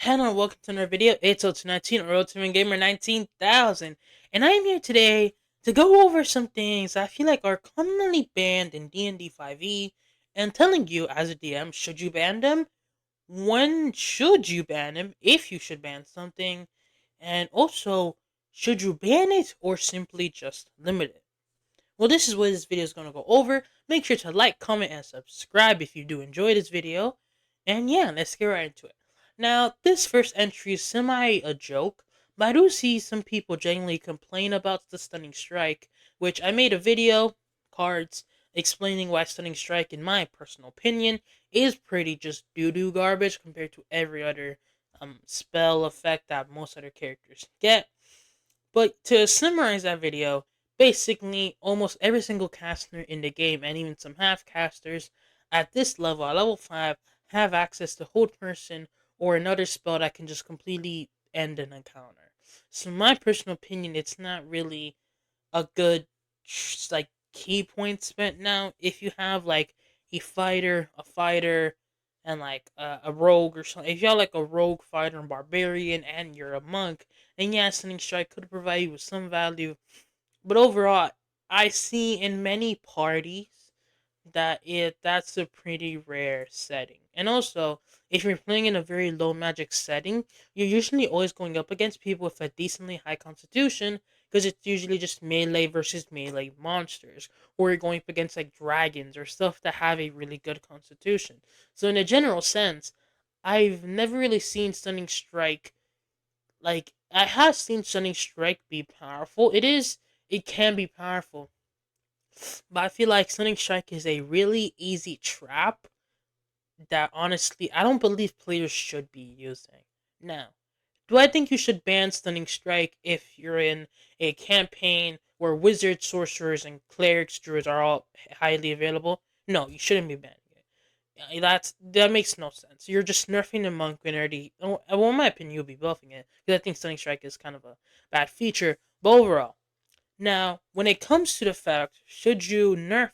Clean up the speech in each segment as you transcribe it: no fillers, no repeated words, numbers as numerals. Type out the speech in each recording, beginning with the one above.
Hello, welcome to another video. It's O219 or Ultimate Gamer 19,000, and I am here today to go over some things I feel like are commonly banned in D&D 5e, and telling you as a DM, should you ban them? When should you ban them? If you should ban something, and also, should you ban it or simply just limit it? Well, this is what this video is going to go over. Make sure to like, comment, and subscribe if you do enjoy this video. And yeah, let's get right into it. Now, this first entry is semi a joke, but I do see some people genuinely complain about the Stunning Strike, which I made a video, cards, explaining why Stunning Strike, in my personal opinion, is pretty just doo-doo garbage compared to every other spell effect that most other characters get. But to summarize that video, basically almost every single caster in the game, and even some half casters at this level, at level 5, have access to Hold Person or another spell that can just completely end an encounter. So, in my personal opinion, it's not really a good like key point spent now. If you have like a fighter, and like a rogue or something, if you have like a rogue fighter and barbarian, and you're a monk, then yeah, Sending Strike could provide you with some value. But overall, I see in many parties that's a pretty rare setting. And also, if you're playing in a very low magic setting, you're usually always going up against people with a decently high constitution, because it's usually just melee versus melee monsters, or you're going up against like dragons or stuff that have a really good constitution. So in a general sense, I've never really seen Stunning Strike, like I have seen Stunning Strike be powerful. It can be powerful, but I feel like Stunning Strike is a really easy trap that honestly I don't believe players should be using. Now, do I think you should ban Stunning Strike if you're in a campaign where wizards, sorcerers, and clerics, druids are all highly available? No, you shouldn't be banning it. That makes no sense. You're just nerfing the monk when already. Well, in my opinion, you'll be buffing it, because I think Stunning Strike is kind of a bad feature. But overall, now, when it comes to the fact, should you ban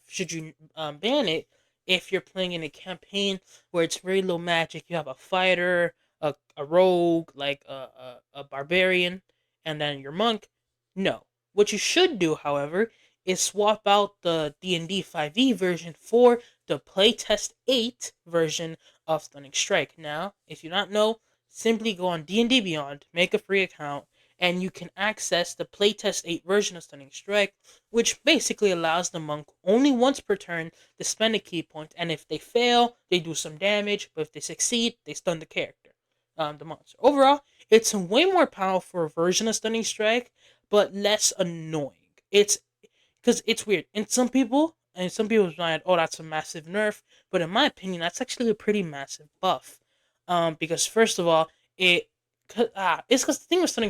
it if you're playing in a campaign where it's very low magic, you have a fighter, a rogue, like a barbarian, and then your monk? No. What you should do, however, is swap out the D&D 5e version for the playtest 8 version of Stunning Strike. Now, if you don't know, simply go on D&D Beyond, make a free account, and you can access the playtest 8 version of Stunning Strike, which basically allows the monk only once per turn to spend a key point, and if they fail, they do some damage, but if they succeed, they stun the character, the monster. Overall, it's a way more powerful version of Stunning Strike, but less annoying. It's because it's weird. Some people's mind, oh, that's a massive nerf, but in my opinion, that's actually a pretty massive buff. Because first of all, it's because the thing with Stunning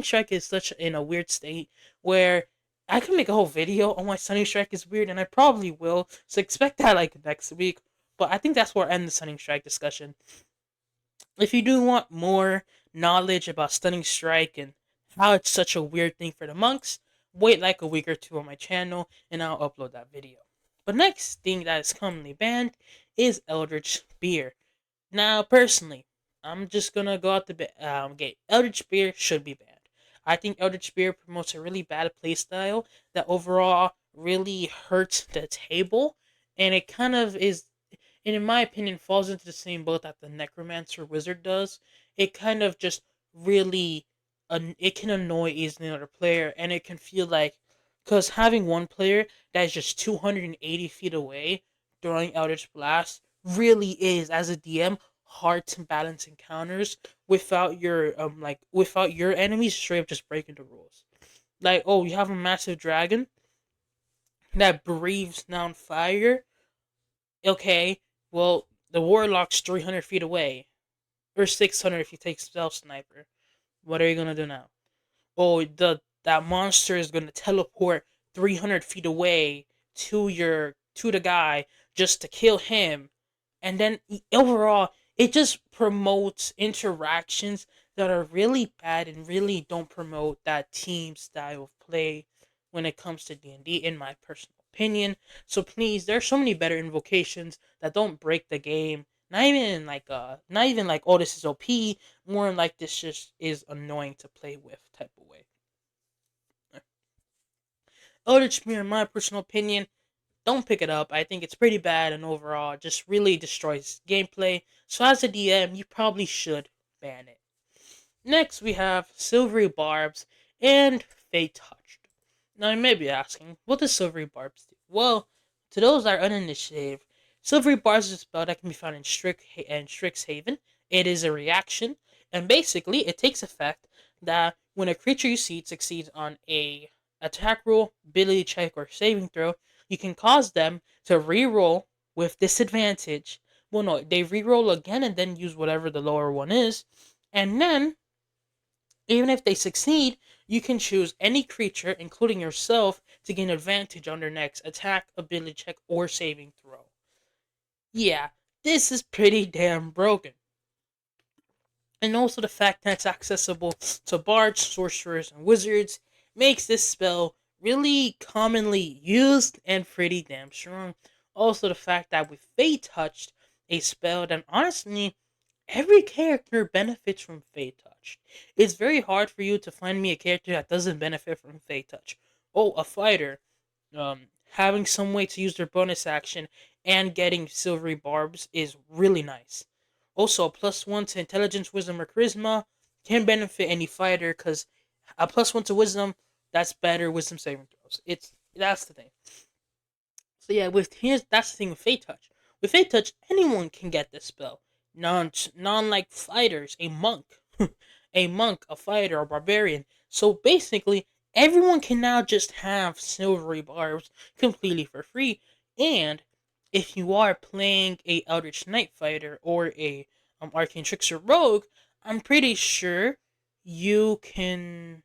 Strike is such in a weird state where I can make a whole video on why Stunning Strike is weird, and I probably will. So expect that like next week. But I think that's where I end the Stunning Strike discussion. If you do want more knowledge about Stunning Strike and how it's such a weird thing for the monks, wait like a week or two on my channel and I'll upload that video. But next thing that is commonly banned is Eldritch Spear. Now, personally, I'm just gonna go out the gate. Eldritch Spear should be banned. I think Eldritch Spear promotes a really bad playstyle that overall really hurts the table, and it kind of is, and in my opinion, falls into the same boat that the Necromancer Wizard does. It kind of just really, it can annoy easily another player, and it can feel like, because having one player that is just 280 feet away throwing Eldritch Blast really is, as a DM, hard to balance encounters without your enemies straight up just breaking the rules. Like, oh, you have a massive dragon that breathes down fire. Okay, well, the warlock's 300 feet away, or 600 if you take stealth sniper. What are you gonna do now? Oh, the that monster is gonna teleport 300 feet away to the guy just to kill him, and then overall it just promotes interactions that are really bad and really don't promote that team style of play when it comes to D&D, in my personal opinion. So please, there's so many better invocations that don't break the game Not even like, oh, this is OP. More like this just is annoying to play with type of way. Eldritch Mirror, in my personal opinion, don't pick it up. I think it's pretty bad and overall just really destroys gameplay. So as a DM, you probably should ban it. Next, we have Silvery Barbs and Fate Touched. Now, you may be asking, what does Silvery Barbs do? Well, to those that are uninitiated, Silvery Barbs is a spell that can be found in Strixhaven. It is a reaction, and basically, it takes effect that when a creature you see succeeds on a attack roll, ability check, or saving throw, you can cause them to re-roll with disadvantage. Well, no, they re-roll again and then use whatever the lower one is, and then even if they succeed, you can choose any creature, including yourself, to gain advantage on their next attack, ability check, or saving throw. Yeah, this is pretty damn broken. And also the fact that it's accessible to bards, sorcerers, and wizards makes this spell really commonly used and pretty damn strong. Also the fact that with Fate Touched, a spell that honestly every character benefits from Fate Touch. It's very hard for you to find me a character that doesn't benefit from Fate Touch. Oh, a fighter, having some way to use their bonus action and getting silvery barbs is really nice. Also, a +1 to intelligence, wisdom, or charisma can benefit any fighter because a +1 to wisdom, that's better wisdom saving throws. That's the thing. So yeah, that's the thing with Fate Touch. With Fate Touch, anyone can get this spell. Non like fighters, a monk, a monk, a fighter, a barbarian. So basically, everyone can now just have silvery barbs completely for free. And if you are playing a Eldritch Knight fighter or a Arcane Trickster rogue, I'm pretty sure you can.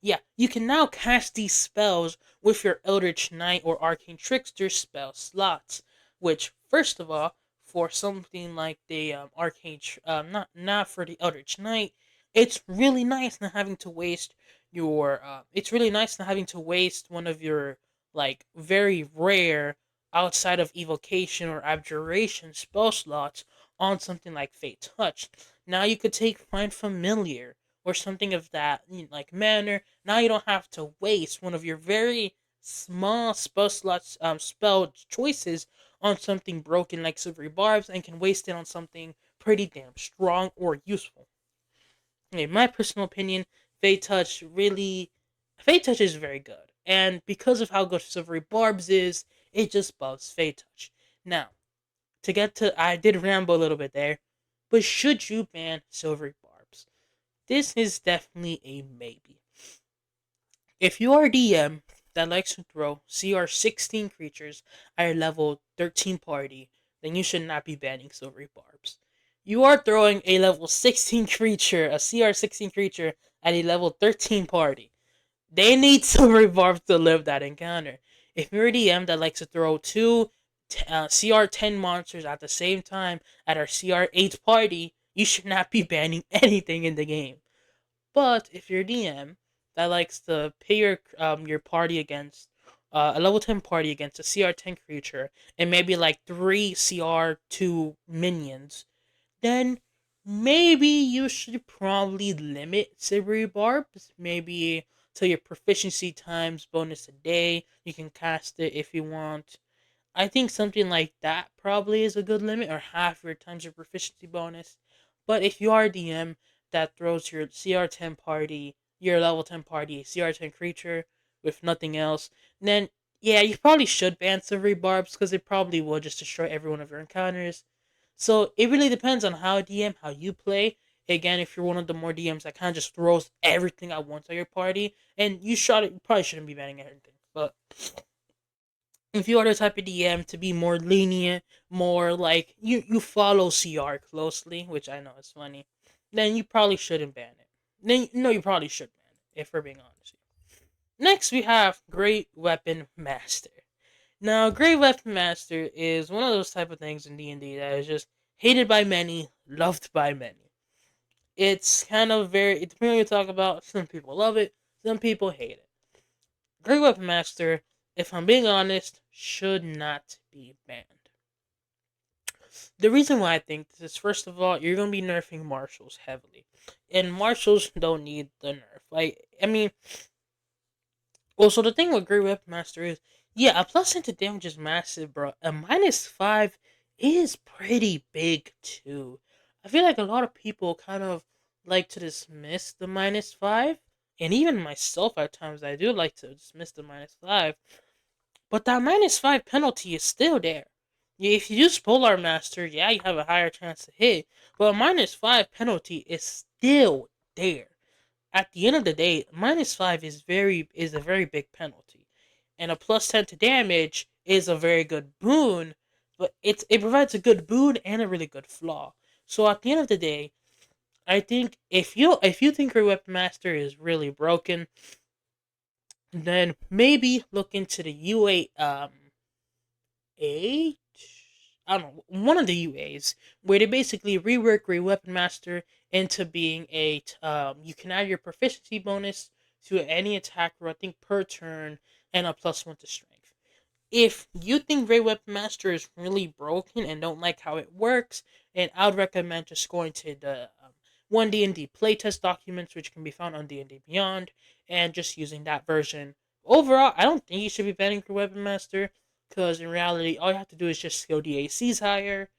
Yeah, you can now cast these spells with your Eldritch Knight or Arcane Trickster spell slots. Which, first of all, for something like the not for the Eldritch Knight, it's really nice not having to waste your. It's really nice not having to waste one of your like very rare outside of evocation or abjuration spell slots on something like Fate Touch. Now you could take Find Familiar or something of that like manner. Now you don't have to waste one of your very small spell slots, spell choices on something broken like Silvery Barbs, and can waste it on something pretty damn strong or useful. In my personal opinion, Fate Touch is very good, and because of how good Silvery Barbs is, it just buffs Fate Touch. Now, I did ramble a little bit there, but should you ban Silvery Barbs? This is definitely a maybe. If you are a DM that likes to throw CR 16 creatures at a level 13 party, then you should not be banning Silvery Barbs. You are throwing a level 16 creature, a CR 16 creature, at a level 13 party. They need Silvery Barbs to live that encounter. If you're a DM that likes to throw two CR 10 monsters at the same time at our CR 8 party, you should not be banning anything in the game. But if you're a DM that likes to pay your party against a level 10 party against a CR 10 creature and maybe like 3 CR2 minions, then maybe you should probably limit Silvery Barbs. Maybe to your proficiency times bonus a day. You can cast it if you want. I think something like that probably is a good limit, or half your times your proficiency bonus. But if you are a DM that throws your CR 10 party, your level 10 party, CR 10 creature with nothing else, then yeah, you probably should ban Silvery Barbs because it probably will just destroy every one of your encounters. So it really depends on how DM, how you play. Again, if you're one of the more DMs that kind of just throws everything at once at your party, and you probably shouldn't be banning everything. But if you are the type of DM to be more lenient, more like you follow CR closely, which I know is funny, then you probably shouldn't ban it. Then no, you probably should ban it if we're being honest. Next, we have Great Weapon Master. Now, Great Weapon Master is one of those type of things in D&D that is just hated by many, loved by many. It's kind of it depends on what you talk about. Some people love it, some people hate it. Great Weapon Master, if I'm being honest, should not be banned. The reason why I think this is, first of all, you're gonna be nerfing marshals heavily, and marshals don't need the nerf. I mean, also the thing with Great Weapon Master is, yeah, a plus into damage is massive, bro. A -5 is pretty big too. I feel like a lot of people kind of like to dismiss the -5, and even myself at times I do like to dismiss the -5. But that -5 penalty is still there. Yeah, if you use Polar Master, yeah, you have a higher chance to hit. But a -5 penalty is still there. At the end of the day, -5 is a very big penalty. And a +10 to damage is a very good boon, but it provides a good boon and a really good flaw. So at the end of the day, I think if you think your Weapon Master is really broken, then maybe look into the UA eight. I don't know, one of the UAs where they basically rework Great Weapon Master into being you can add your proficiency bonus to any attack roll, I think per turn, and a +1 to strength. If you think Great Weapon Master is really broken and don't like how it works, then I would recommend just going to the one D&D playtest documents, which can be found on D&D Beyond, and just using that version. Overall, I don't think you should be banning Great Weapon Master, because in reality, all you have to do is just skill the ACs higher.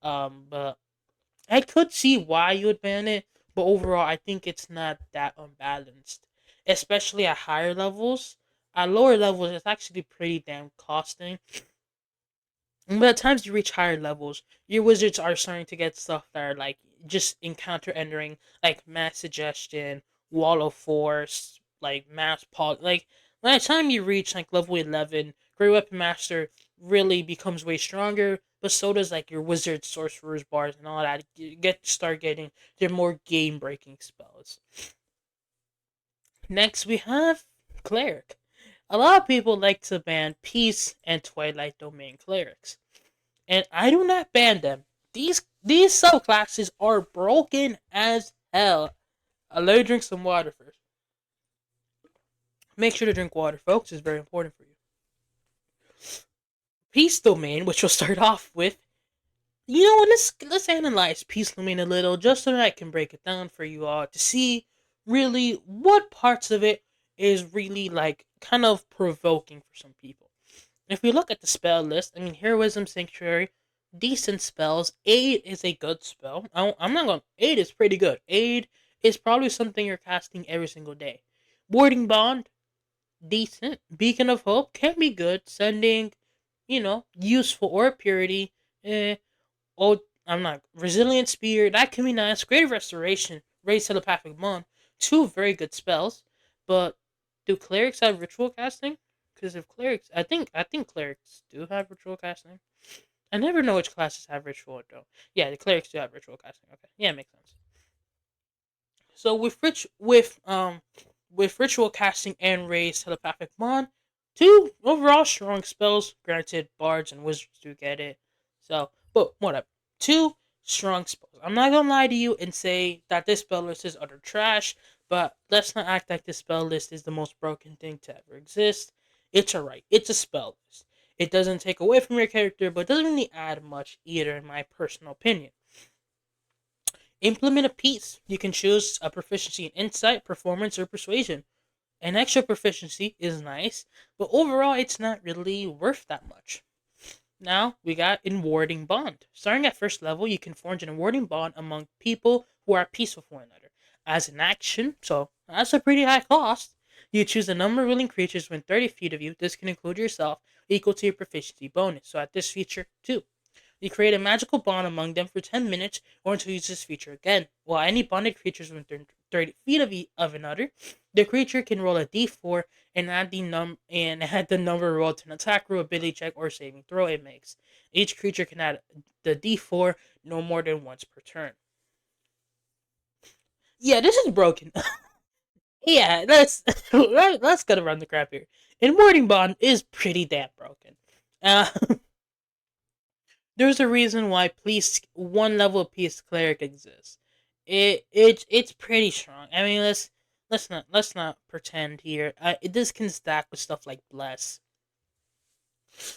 But I could see why you would ban it, but overall, I think it's not that unbalanced, especially at higher levels. At lower levels, it's actually pretty damn costing. And by the times you reach higher levels, your wizards are starting to get stuff that are like just encounter entering, like mass suggestion, wall of force, like mass pog. Like by the time you reach like level 11, Great Weapon Master really becomes way stronger. But so does like your wizard, sorcerers, bars, and all that. You start getting their more game breaking spells. Next, we have cleric. A lot of people like to ban peace and twilight domain clerics, and I do not ban them. These subclasses are broken as hell. Let me drink some water first. Make sure to drink water, folks. It's very important for you. Peace domain, which we'll start off with. Let's analyze peace domain a little, just so that I can break it down for you all to see really what parts of it is really like kind of provoking for some people. If we look at the spell list, I mean, Heroism Sanctuary, decent spells. Aid is a good spell. I'm not going. Aid is pretty good. Aid is probably something you're casting every single day. Warding Bond, decent. Beacon of Hope can be good. Sending, useful or purity. Eh. Oh, I'm not. Resilient Spear, that can be nice. Greater Restoration, Raise Telepathic Bond. Two very good spells. But do clerics have ritual casting? Because if clerics, I think clerics do have ritual casting. I never know which classes have ritual though. Yeah, the clerics do have ritual casting. Okay, yeah, it makes sense. So with ritual casting and raised telepathic bond, two overall strong spells. Granted, bards and wizards do get it. So, but whatever. Two strong spells. I'm not gonna lie to you and say that this spell list is utter trash. But let's not act like this spell list is the most broken thing to ever exist. It's alright. It's a spell list. It doesn't take away from your character, but doesn't really add much either, in my personal opinion. Implement a piece. You can choose a proficiency in insight, performance, or persuasion. An extra proficiency is nice, but overall it's not really worth that much. Now we got Enwarding Bond. Starting at first level, you can forge an enwarding bond among people who are at peace with one another. As an action, so that's a pretty high cost. You choose a number of willing creatures within 30 feet of you. This can include yourself, equal to your proficiency bonus. So at this feature, too. You create a magical bond among them for 10 minutes or until you use this feature again. While any bonded creatures within 30 feet of another, the creature can roll a d4 and add the number rolled to an attack roll, ability check, or saving throw it makes. Each creature can add the d4 no more than once per turn. Yeah, this is broken. Yeah, let's get around the crap here. And Warding Bond is pretty damn broken. Uh, there's a reason why police one level of peace cleric exists. It's pretty strong. I mean, let's not pretend here. This can stack with stuff like bless,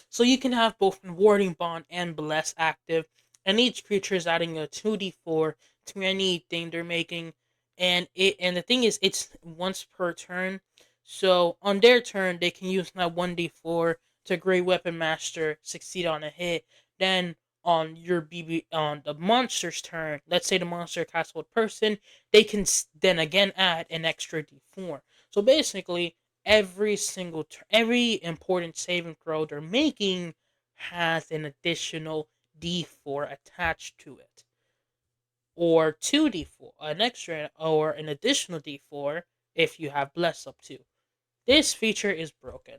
so you can have both warding bond and bless active. and each creature is adding a 2d4 to anything they're making, and the thing is, it's once per turn. So on their turn, they can use that 1d4 to Great Weapon Master, succeed on a hit. Then on your BB on the monster's turn, let's say the monster casts one person, they can then again add an extra d4. So basically, every important saving throw they're making has an additional d4 attached to it, or 2d4, an extra or an additional d4 if you have bless up to. This feature is broken.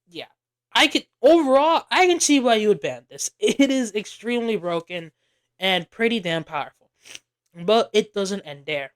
Yeah, I can see why you would ban this. It is extremely broken and pretty damn powerful. But it doesn't end there.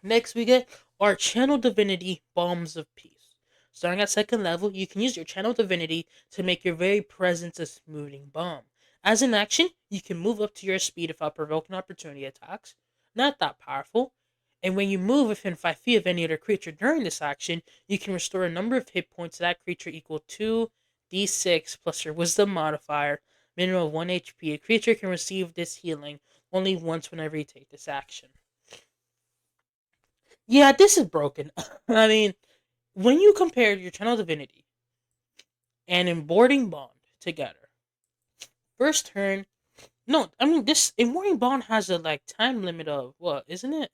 Next, we get our Channel Divinity Bombs of Peace. Starting at second level, you can use your Channel Divinity to make your very presence a smoothing bomb. As an action, you can move up to your speed without provoking opportunity attacks. Not that powerful. And when you move within 5 feet of any other creature during this action, you can restore a number of hit points to that creature equal to d6 plus your Wisdom modifier, minimum of 1 HP. A creature can receive this healing only once whenever you take this action. Yeah, this is broken. I mean, when you compare your Channel Divinity and Embording Bond together, first turn, no, I mean this Embording Bond has a like time limit of what, isn't it?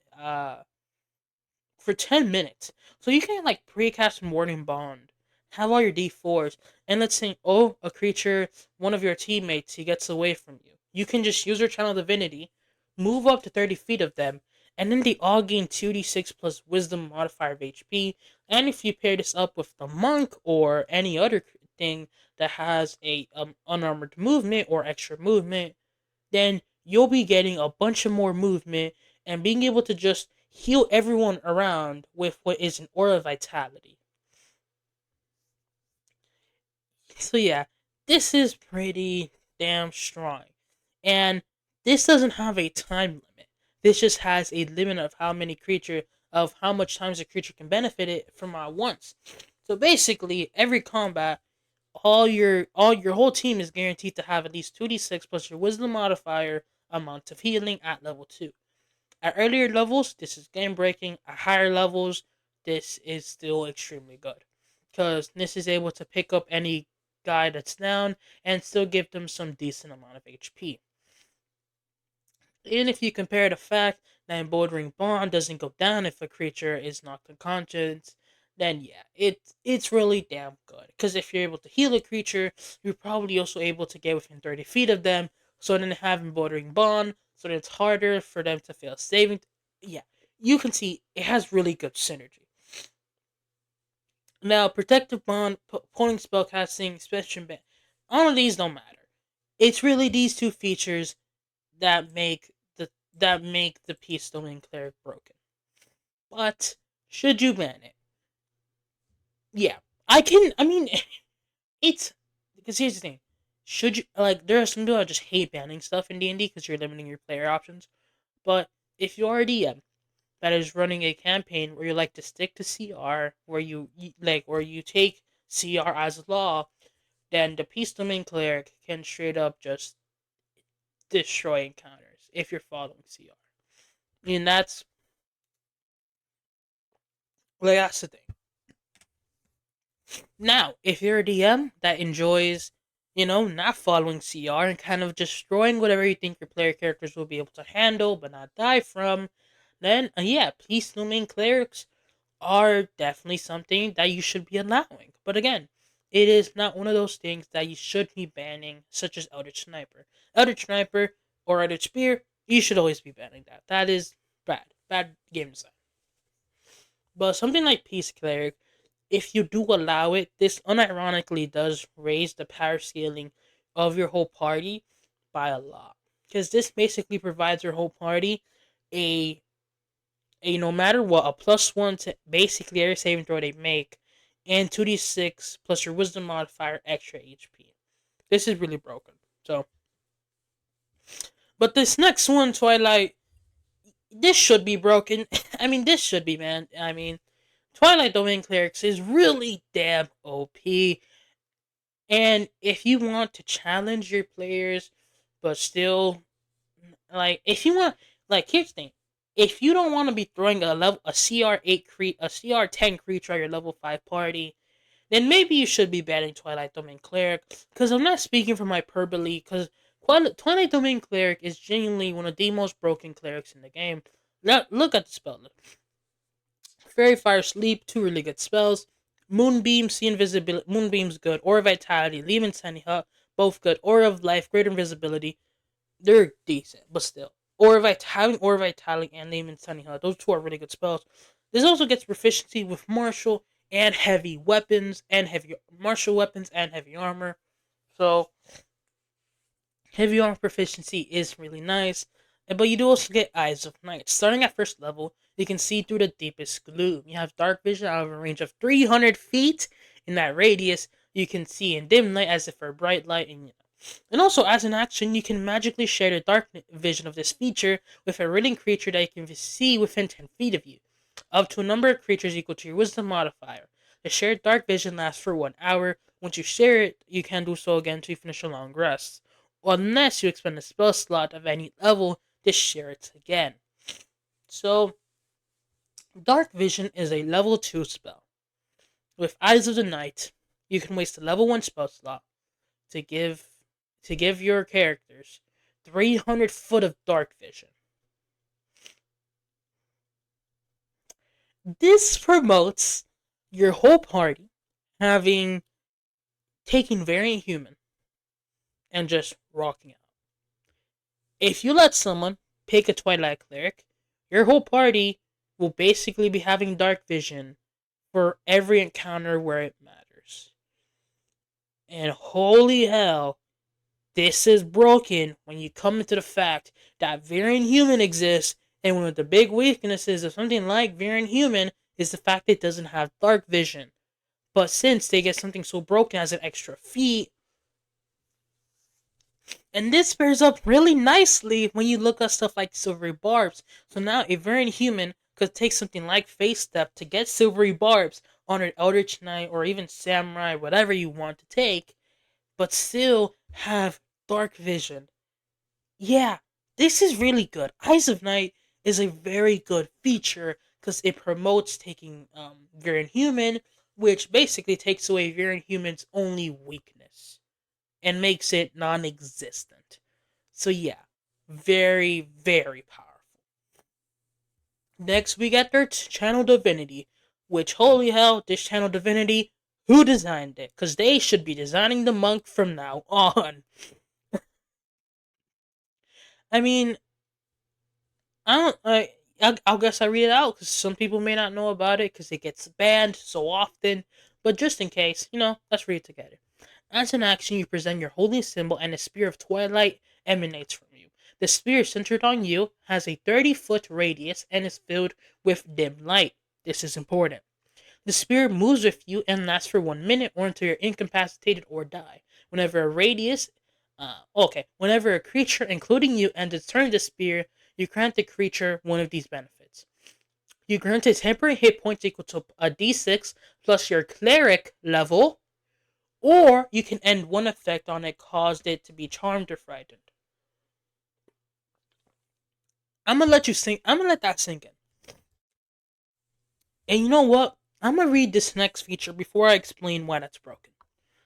For 10 minutes, so you can like precast Embording Bond, have all your D4s, and let's say a creature, one of your teammates, he gets away from you. You can just use your Channel Divinity, move up to 30 feet of them, and then they all gain 2d6 plus Wisdom modifier of HP. And if you pair this up with the Monk or any other thing that has a unarmored movement or extra movement, then you'll be getting a bunch of more movement and being able to just heal everyone around with what is an aura of vitality. So yeah, this is pretty damn strong. And this doesn't have a time limit. This just has a limit of how much times a creature can benefit it from at once. So basically, every combat, all your whole team is guaranteed to have at least 2d6 plus your Wisdom modifier amount of healing at level 2. At earlier levels, this is game breaking. At higher levels, this is still extremely good, because this is able to pick up any guy that's down and still give them some decent amount of HP. And if you compare the fact that Embordering Bond doesn't go down if a creature is knocked unconscious, then yeah, it's really damn good. Because if you're able to heal a creature, you're probably also able to get within 30 feet of them. So then have Embordering Bond, so that it's harder for them to fail saving. Yeah, you can see it has really good synergy. Now, Protective Bond, Pulling Spellcasting, Spectrum Band, all of these don't matter. It's really these two features that make the Peace Domain Cleric broken. But should you ban it? Yeah, I can. I mean, it's because here's the thing: should you like? There are some people that just hate banning stuff in D&D because you're limiting your player options. But if you are a DM that is running a campaign where you like to stick to CR, where you take CR as law, then the Peace Domain Cleric can straight up just destroy encounters if you're following CR. I mean, that's the thing. Now, if you're a DM that enjoys, not following CR and kind of destroying whatever you think your player characters will be able to handle but not die from, then yeah, Peace Domain Clerics are definitely something that you should be allowing. But again, it is not one of those things that you should be banning, such as Eldritch Sniper. Eldritch Sniper or Eldritch Spear, you should always be banning that. That is bad. Bad game design. But something like Peace Cleric, if you do allow it, this unironically does raise the power scaling of your whole party by a lot. Because this basically provides your whole party a no matter what, a +1 to basically every saving throw they make, and 2d6 plus your Wisdom modifier extra HP. This is really broken. So, but this next one, Twilight, this should be broken. I mean, this should be, man. I mean, Twilight Domain Clerics is really damn OP. And if you want to challenge your players, but still, like if you want, like here's the thing. If you don't want to be throwing a CR10 creature at your level 5 party, then maybe you should be banning Twilight Domain Cleric. Because I'm not speaking from hyperbole, because Twilight Domain Cleric is genuinely one of the most broken clerics in the game. Now, look at the spell list. Fairy Fire Sleep, two really good spells. Moonbeam, See Invisibility. Moonbeam's good. Aura of Vitality, Leave Insanity Hut, both good. Aura of Life, Greater Invisibility. They're decent, but still. Aura Vitality, and Leave Insanity Hut. Those two are really good spells. This also gets proficiency with Martial and heavy weapons and heavy martial weapons and heavy armor. So heavy armor proficiency is really nice. But you do also get Eyes of Night. Starting at first level, you can see through the deepest gloom. You have dark vision out of a range of 300 feet. In that radius, you can see in dim light as if for bright light. And also, as an action, you can magically share the dark vision of this feature with a written creature that you can see within 10 feet of you, up to a number of creatures equal to your wisdom modifier. The shared dark vision lasts for 1 hour. Once you share it, you can do so again to finish a long rest, unless you expend a spell slot of any level to share it again. So, Dark Vision is a level 2 spell. With Eyes of the Night, you can waste a level 1 spell slot to give your characters 300 foot of dark vision. This promotes your whole party having taken Variant Human and just rocking out. If you let someone pick a Twilight Cleric, your whole party will basically be having dark vision for every encounter where it matters. And holy hell, this is broken when you come into the fact that Variant Human exists, and one of the big weaknesses of something like Variant Human is the fact it doesn't have dark vision. But since they get something so broken as an extra feat, and this pairs up really nicely when you look at stuff like Silvery Barbs. So now a Variant Human could take something like Face Step to get Silvery Barbs on an Eldritch Knight or even Samurai, whatever you want to take, but still have dark vision. Yeah, this is really good. Eyes of Night is a very good feature because it promotes taking Variant Human, which basically takes away Variant Human's only weakness and makes it non-existent. So yeah, very, very powerful. Next, we got their Channel Divinity, which, holy hell, this Channel Divinity, who designed it? Because they should be designing the monk from now on. I mean, I don't. I'll guess I read it out because some people may not know about it because it gets banned so often. But just in case, let's read it together. As an action, you present your holy symbol, and a spear of twilight emanates from you. The spear centered on you has a 30-foot radius and is filled with dim light. This is important. The spear moves with you and lasts for 1 minute or until you're incapacitated or die. Whenever a creature, including you, enters turn the spear, you grant the creature one of these benefits. You grant it temporary hit points equal to a d6 plus your cleric level, or you can end one effect on it caused it to be charmed or frightened. I'm gonna let that sink in. And you know what? I'm gonna read this next feature before I explain why that's broken.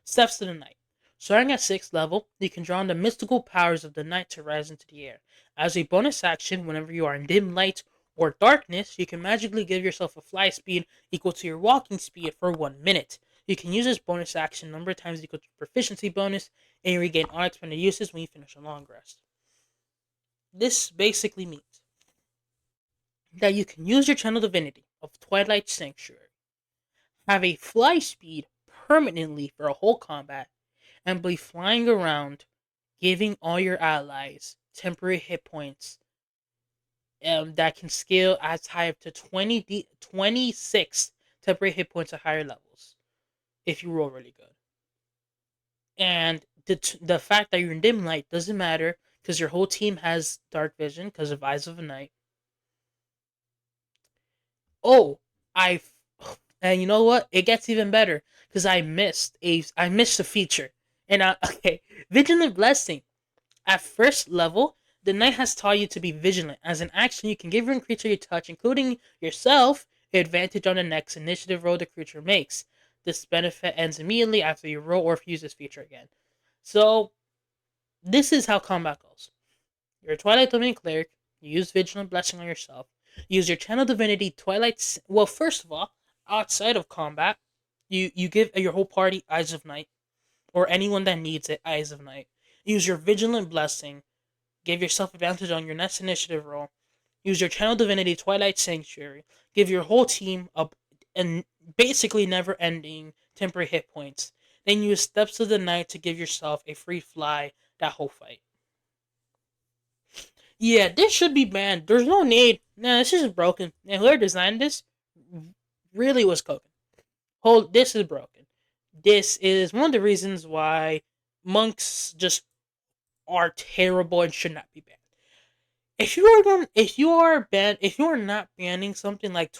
Steps to the Night. Starting at 6th level, you can draw on the mystical powers of the night to rise into the air. As a bonus action, whenever you are in dim light or darkness, you can magically give yourself a fly speed equal to your walking speed for 1 minute. You can use this bonus action number of times equal to proficiency bonus, and you regain all expended uses when you finish a long rest. This basically means that you can use your Channel Divinity of Twilight Sanctuary, have a fly speed permanently for a whole combat, and be flying around, giving all your allies temporary hit points that can scale as high up to 26 temporary hit points at higher levels if you roll really good. And the fact that you're in dim light doesn't matter because your whole team has dark vision because of Eyes of the Night. Oh, and you know what? It gets even better because I missed a feature. And okay, Vigilant Blessing. At first level, the knight has taught you to be vigilant. As an action, you can give your creature you touch, including yourself, advantage on the next initiative roll the creature makes. This benefit ends immediately after you roll or if you use this feature again. So, this is how combat goes. You're a Twilight Domain cleric. You use Vigilant Blessing on yourself. Use your Channel Divinity Twilight. Well, first of all, outside of combat, you give your whole party Eyes of Night, or anyone that needs it Eyes of Night. Use your Vigilant Blessing. Give yourself advantage on your next initiative roll. Use your Channel Divinity Twilight Sanctuary. Give your whole team up and basically never-ending temporary hit points. Then use Steps of the Night to give yourself a free fly that whole fight. Yeah, this should be banned. There's no need. Nah, this is broken. And whoever designed this really was cooking. Hold, this is broken. This is one of the reasons why monks just are terrible and should not be banned. If you are not banning something like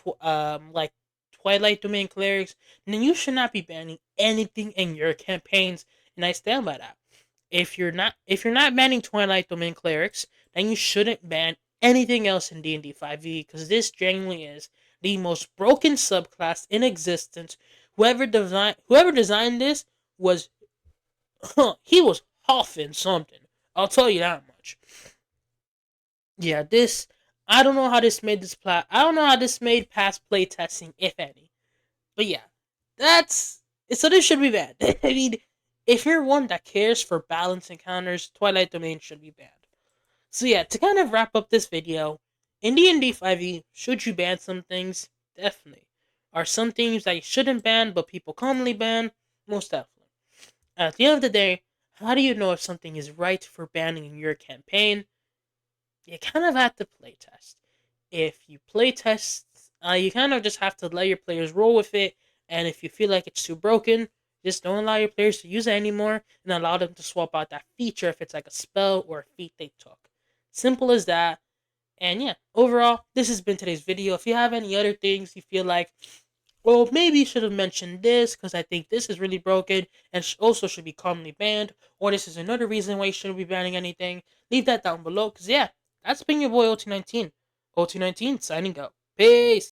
Twilight Domain clerics, then you should not be banning anything in your campaigns, and I stand by that. If you're not banning Twilight Domain clerics, then you shouldn't ban anything else in D&D 5e because this genuinely is the most broken subclass in existence. Whoever designed this was he was huffing something. I'll tell you that much. Yeah, this I don't know how this made this plat. I don't know how this made past play testing, if any. But yeah, that's so. This should be banned. I mean, if you're one that cares for balance encounters, Twilight Domain should be banned. So yeah, to kind of wrap up this video, in D&D 5e, should you ban some things? Definitely. Are some things that you shouldn't ban, but people commonly ban? Most definitely. At the end of the day, how do you know if something is right for banning in your campaign? You kind of have to playtest. If you playtest, you kind of just have to let your players roll with it. And if you feel like it's too broken, just don't allow your players to use it anymore and allow them to swap out that feature if it's like a spell or a feat they took. Simple as that. And yeah, overall, this has been today's video. If you have any other things you feel like, well, maybe you should have mentioned this because I think this is really broken and also should be commonly banned, or this is another reason why you shouldn't be banning anything, leave that down below because yeah, that's been your boy OT19. OT19 signing out. Peace.